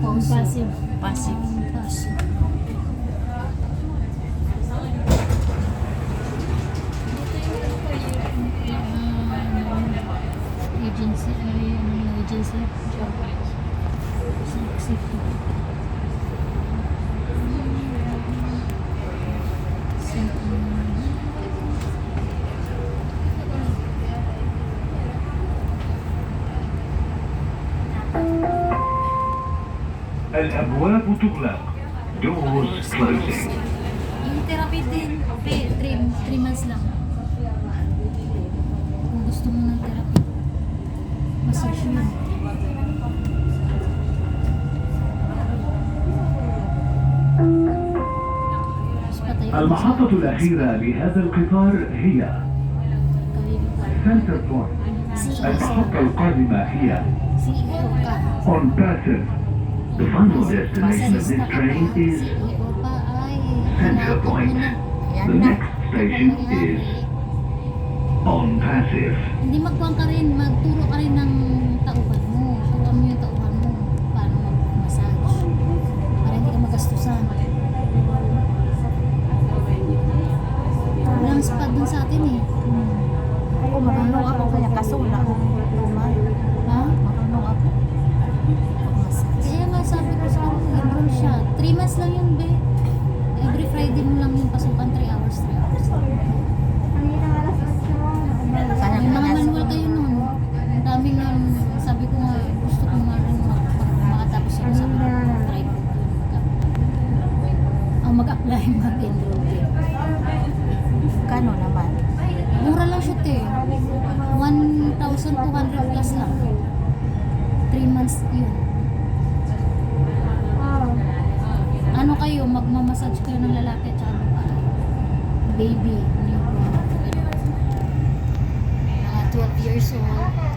Passive. Passive. Passive. Agency, agency job. Safety. الأبواب تغلق. Doors closing. Yung therapy din, 3 months lang. Kung gusto mo ng therapy, massage yun. Tapos patay ka المحطة الأخيرة لهذا القطار هي سنتر بوينت. المحطة القادمة هي CEO ka. On Passive. The final destination of this train is CEO pa ay Center Point. The next station is On Passive. Hindi magkuhan ka rin, magturo ka rin ng tauhan mo. Turuan mo yung tauhan mo paano mag-massage. Para hindi ka magastusan. Walang spa dun sa atin eh. Ako marunong ako kaya kaso wala akong tumal. Ha? Marunong ako. Mag-massage. Kaya nga sabi ko sa kanila, enroll siya. 3 months lang yun, be. Every Friday mo lang yung pasukan, 3 hours, 3 hours. May mga manual kayo nun. Ang dami nga, sabi ko nga, gusto ko nga rin makatapos ako sa try ko. Ang mag-apply, mag-enroll din. Kano naman? Mura lang siya, te. 1,200 plus lang. 3 months yun. Ano kayo, magmamassage kayo ng lalaki at babae. Baby, newborn. Mga 12 years old.